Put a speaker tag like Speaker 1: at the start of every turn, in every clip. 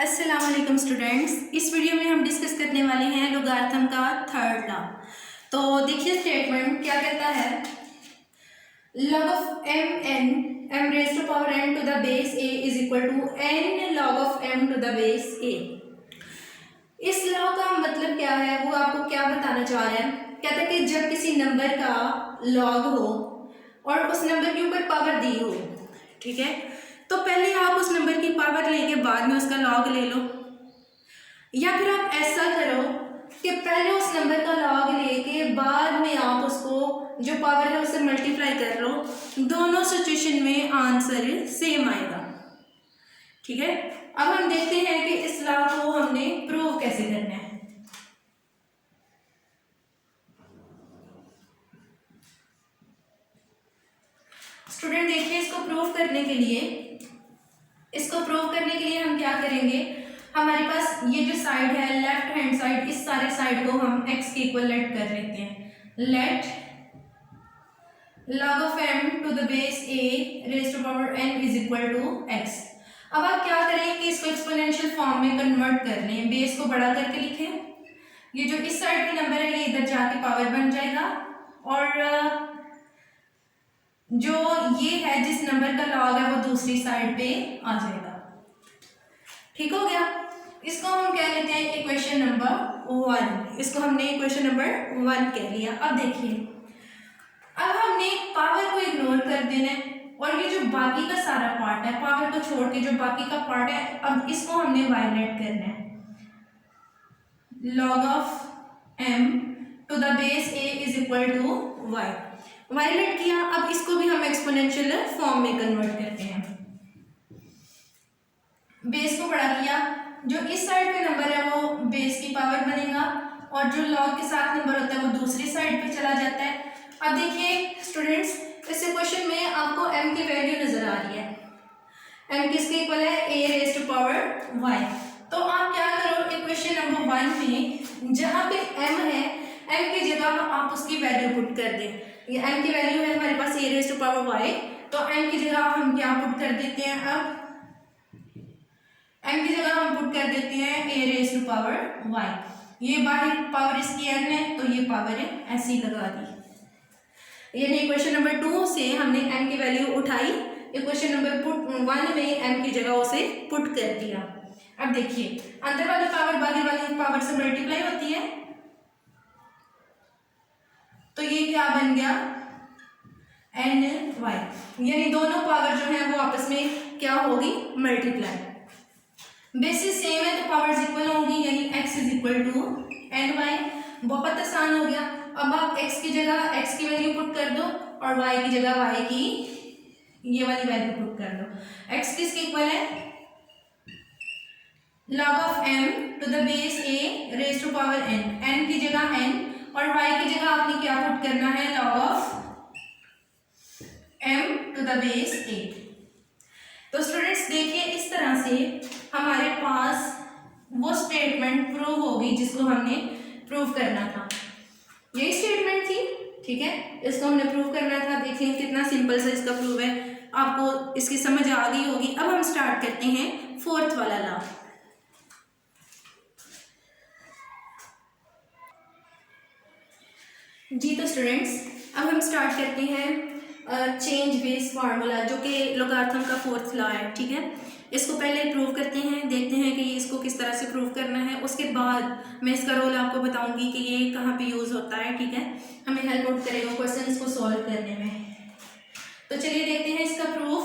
Speaker 1: अस्सलाम वालेकुम स्टूडेंट्स। इस वीडियो में हम डिस्कस करने वाले हैं लोगारिथम का थर्ड लॉ। तो देखिए स्टेटमेंट क्या कहता है, log of m raised to power n to the base a is equal to n log of m to the base a। इस लॉ का मतलब क्या है वो आपको क्या बताना चाह रहा है। कहता है कि जब किसी नंबर का लॉग हो और उस नंबर के ऊपर पावर दी हो, ठीक है, तो पहले आप उस नंबर की पावर लेके बाद में उसका लॉग ले लो, या फिर आप ऐसा करो कि पहले उस नंबर का लॉग लेके बाद में आप उसको जो पावर है उससे मल्टीप्लाई कर लो। दोनों सिचुएशन में आंसर सेम आएगा, ठीक है। अब हम देखते हैं कि इस लॉ को हमने प्रूव कैसे करना है। स्टूडेंट देखिए, इसको प्रूव करने के लिए हम क्या करेंगे, हमारे पास ये जो साइड है लेफ्ट हैंड साइड, इस सारे साइड को हम x के इक्वल लेट कर लेते हैं। Let log of m to the base a raised to power n is equal to x। अब आप क्या करें कि इसको एक्सपोनेंशियल फॉर्म में कन्वर्ट कर लें, बेस को बड़ा करके लिखें। ये जो इस साइड का नंबर है ये इधर जाके पावर बन जाएगा, और जो ये है जिस नंबर का लॉग है वो दूसरी साइड पे आ जाएगा। ठीक हो गया। इसको हम कह लेते हैं इक्वेशन नंबर 1। इसको हमने इक्वेशन नंबर 1 कह लिया। अब देखिए, अब हमने पावर को इग्नोर कर देना है और ये जो बाकी का सारा पार्ट है, पावर को छोड़ के जो बाकी का पार्ट है, अब इसको हमने वायलेट करना है। log of m to the base a is equal to y। वायलेट किया, अब इसको भी हम एक्सपोनेंशियल फॉर्म में कन्वर्ट करते हैं। बेस को बड़ा किया, जो इस साइड पे नंबर है वो बेस की पावर बनेगा और जो लॉग के साथ नंबर होता है वो दूसरी साइड पे चला जाता है। अब देखिए स्टूडेंट्स, इस इक्वेशन में आपको m की वैल्यू नजर आ रही है। m किसके इक्वल है, a raise to power y। तो आप क्या करो, इक्वेशन नंबर 1 में जहाँ पे m है, m की जगह आप उसकी वैल्यू पुट कर दें। ये m की वैल्यू है हमारे पास a raise to power y, तो m की जगह हम क्या पुट कर देते हैं, अब m की जगह हम पुट कर देते हैं a raise to power y। ये बाहर पावर इसकी n है तो ये पावर है ऐसी लगा दी। यानी इक्वेशन नंबर 2 से हमने m की वैल्यू उठाई, इक्वेशन नंबर 1 में m की जगह उसे पुट कर दिया। अब देखिए, अंदर वाली पावर बाहर वाली पावर से मल्टीप्लाई होती है, तो ये क्या बन गया, ny। यानी दोनों पावर जो है वो आपस में क्या होगी, मल्टीप्लाई। बेसिस सेम है तो पावर्स इक्वल होंगी, यानी x is equal to ny। बहुत आसान हो गया। अब आप x की जगह x की वैल्यू पुट कर दो और y की जगह y की ये वाली वैल्यू पुट कर दो। x किसके इक्वल है, log of m to the base a raised to power n। n की जगह n और y की जगह आपने क्या पुट करना है, log of m to the base a। तो स्टूडेंट्स देखिए, इस तरह से हमारे पास वो स्टेटमेंट प्रूव होगी जिसको हमने प्रूव करना था। यही स्टेटमेंट थी, ठीक है, इसको हमने प्रूव करना था। देखिए कितना सिंपल सा इसका प्रूव है, आपको इसकी समझ आ गई होगी। अब हम स्टार्ट करते हैं फोर्थ वाला लॉ। जी तो स्टूडेंट्स, अब हम स्टार्ट करते हैं चेंज बेस फार्मूला, जो कि लोगारिथम का फोर्थ लॉ है, ठीक है। इसको पहले प्रूव करते हैं, देखते हैं कि इसको किस तरह से प्रूव करना है। उसके बाद मैं इसका रोल आपको बताऊंगी कि ये कहाँ पे यूज़ होता है, ठीक है, हमें हेल्प आउट करेगा क्वेश्चन को सॉल्व करने में। तो चलिए देखते हैं इसका प्रूफ।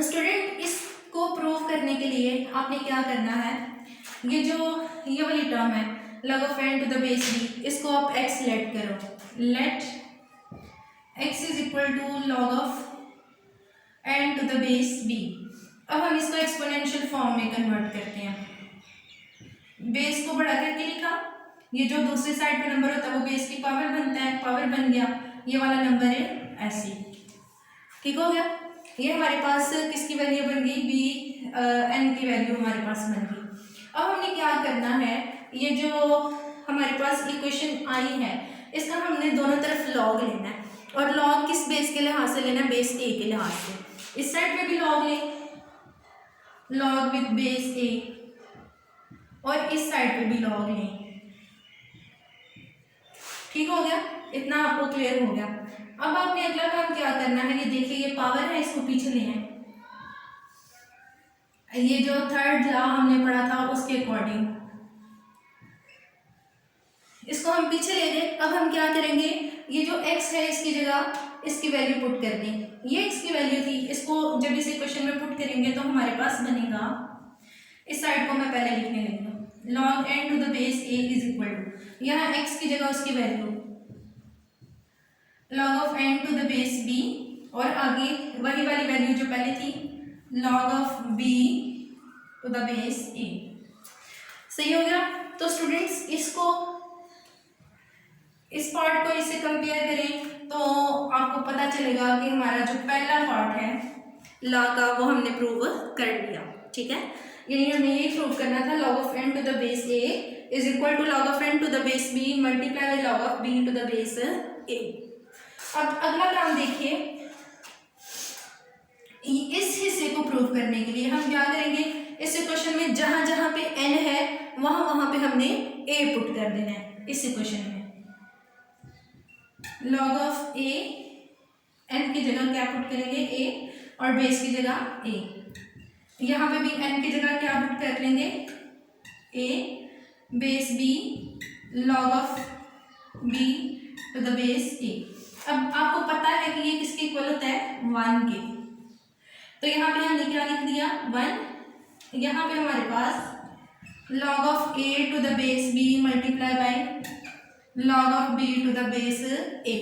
Speaker 1: स्टूडेंट, इसको प्रूव करने के लिए आपने क्या करना है, ये वाली टर्म है log of n to the base b, इसको आप x लेट करो। Let x is equal to log of n to the base b। अब हम इसको एक्सपोनेंशियल फॉर्म में कन्वर्ट करते हैं। बेस को बड़ा करके लिखा, ये जो दूसरी साइड पे नंबर होता है वो बेस की पावर बनता है, पावर बन गया, ये वाला नंबर है ऐसे। ठीक हो गया। ये हमारे पास किसकी वैल्यू बन गई, b n की वैल्यू हमारे पास बन गई। अब हमने क्या करना है, ये जो हमारे पास इक्वेशन आई है इसका हमने दोनों तरफ लॉग लेना है, और लॉग किस बेस के लिहाज से लेना है, बेस a के लिहाज से। इस साइड पे भी लॉग लें, लॉग विद बेस ए, और इस साइड पे भी लॉग लें। ठीक हो गया, इतना आपको क्लियर हो गया। अब आपने अगला काम क्या करना है, ये देखिए ये पावर है, इसको पीछे ले आए। ये जो थर्ड लॉ हमने पढ़ा था उसके अकॉर्डिंग इसको हम पीछे ले गए। अब हम क्या करेंगे, ये जो x है इसकी जगह इसकी वैल्यू पुट कर दें। ये x की वैल्यू थी, इसको जब इसे क्वेश्चन में पुट करेंगे तो हमारे पास बनेगा, इस साइड को मैं पहले लिखने लगी हूँ, log n to the base a is equal to, यहाँ x की जगह उसकी value log of n to the base b, और आगे वही वाली वैल्यू जो पहले थी log of b to the base a। सही हो गया। तो स्टूडेंट्स इसको, इस पार्ट को इससे कंपेयर करें तो आपको पता चलेगा कि हमारा जो पहला पार्ट है लॉ का वो हमने प्रूव कर लिया। ठीक है, यानी हमें ये प्रूव करना था log of n to the base a is equal to log of n to the base b multiply by log of b to the base a। अब अगला काम देखिए, इस हिस्से को प्रूव करने के लिए हम क्या करेंगे, इस इक्वेशन में जहां जहां पे n है वहां वहां पे हमने a पुट कर देना है। इस इक्वेशन में log ऑफ a, n की जगह क्या पुट करेंगे a, और बेस की जगह a। यहाँ पे भी n की जगह क्या पुट कर लेंगे a, base b, log of b to the base a। अब आपको पता है कि ये किसके इक्वल होता है, 1 के, तो यहाँ पे हमने क्या लिख दिया 1। यहाँ पे हमारे पास log of a to the base b multiply by log of b to the base a।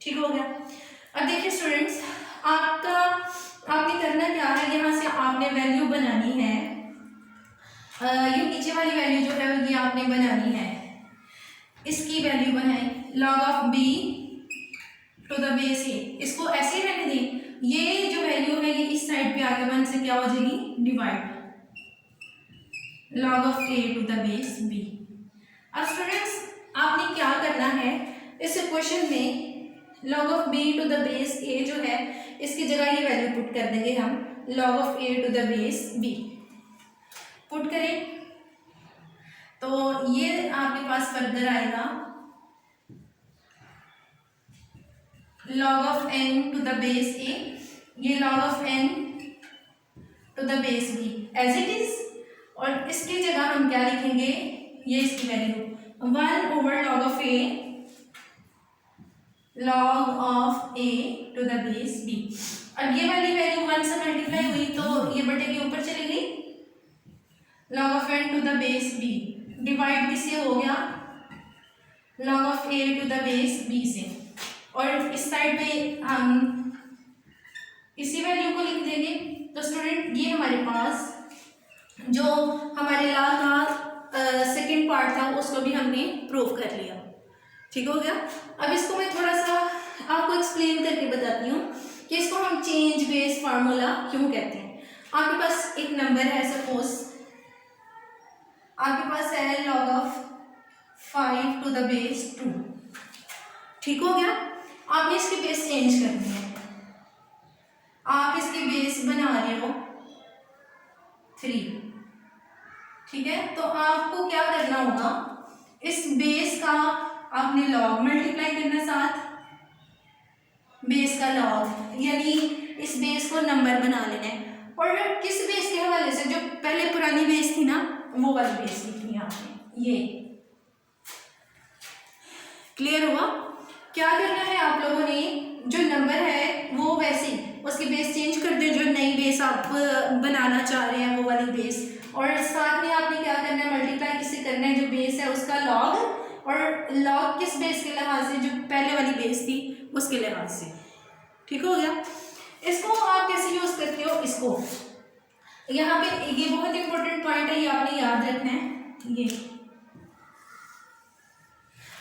Speaker 1: ठीक हो गया। अब देखिए स्टूडेंट्स, आपने करना क्या है, यहाँ से आपने वैल्यू बनानी है, ये नीचे वाली वैल्यू जो है ये आपने बनानी है, इसकी वैल्यू बनाए log of b to the base a। इसको ऐसे ही रहने दें, ये जो वैल्यू है ये इस साइड पे आगे 1 से क्या हो जाएगी, divide log of a to the base b। अब स्टूडेंट्स आपने क्या करना है, इस इक्वेशन में log of b to the base a जो है इसकी जगह ये वैल्यू पुट कर देंगे हम, log of a to the base b put करें तो ये आपके पास फर्दर आएगा log of n to the base a, ये log of n to the base b as it is, और इसकी जगह हम क्या लिखेंगे, ये इसकी value 1 over log of a, log of a to the base b। अब ये वाली वैल्यू 1 से मल्टीप्लाई हुई तो ये बटे के ऊपर चली गई, log of n to the base b divide किससे हो गया, log of a to the base b से, और इस साइड पे हम इसी वैल्यू को लिख देंगे। तो स्टूडेंट ये हमारे पास जो हमारे लॉ का सेकंड पार्ट था उसको भी हमने प्रूव कर लिया। ठीक हो गया। अब इसको मैं थोड़ा सा आपको एक्सप्लेन करके बताती हूँ कि इसको हम चेंज बेस फार्मूला क्यों कहते हैं। आपके पास एक नंबर है, सपोज आपके पास है log of 5 to the base 2। ठीक हो गया। आपने इसकी बेस चेंज करनी है, आप इसकी बेस बना रहे हो 3। ठीक है, तो आपको क्या करना होगा, इस बेस का आपने log मल्टीप्लाई करना साथ बेस का log, यानी इस बेस को नंबर बना लेना है। और किस बेस के हवाले से, जो पहले पुरानी बेस थी ना वो वाली बेस लिखनी है आपने। ये क्लियर हुआ। क्या करना है आप लोगों ने, जो नंबर है वो वैसे ही उसकी बेस चेंज कर दो, जो नई बेस आप बनाना चाह रहे हैं वो वाली बेस, और साथ में आपने क्या करना है, मल्टीप्लाई किससे करना है, जो बेस है उसका log, और log किस बेस के लिहाज से, जो पहले वाली बेस थी उसके लिहाज से। ठीक हो गया। इसको आप कैसे यूज करते हो, इसको यहाँ पे ये बहुत इंपॉर्टेंट पॉइंट है, ये आपने याद रखना है। ये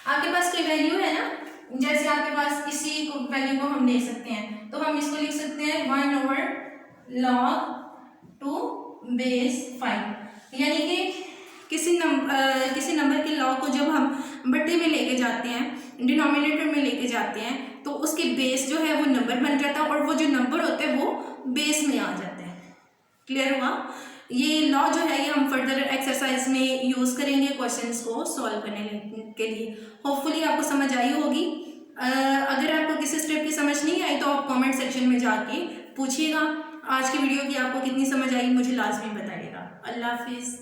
Speaker 1: आपके पास कोई वैल्यू है ना, जैसे आपके पास इसी वैल्यू को हम ले सकते हैं, तो हम इसको लिख सकते हैं 1 ओवर log 2 बेस 5, यानी कि किसी नंबर के log को जब हम बट्टे में लेके जाते हैं, डिनोमिनेटर में लेके जाते हैं, तो उसके बेस जो है वो नंबर बन जाता है, और वो जो नंबर होते हैं वो बेस में आ जाते हैं। क्लियर हुआ? ये लॉ जो है ये हम फर्दर एक्सरसाइज में यूज़ करेंगे क्वेश्चंस को सॉल्व करने के लिए। होपफुली आपको समझ आई होगी। अगर आपको किसी स्टेप की समझ नहीं आई तो आप कमेंट सेक्शन में जाके पूछिएगा। आज की वीडियो की आपको कितनी समझ आई मुझे लाजमी बताइएगा। अल्लाह हाफिज़।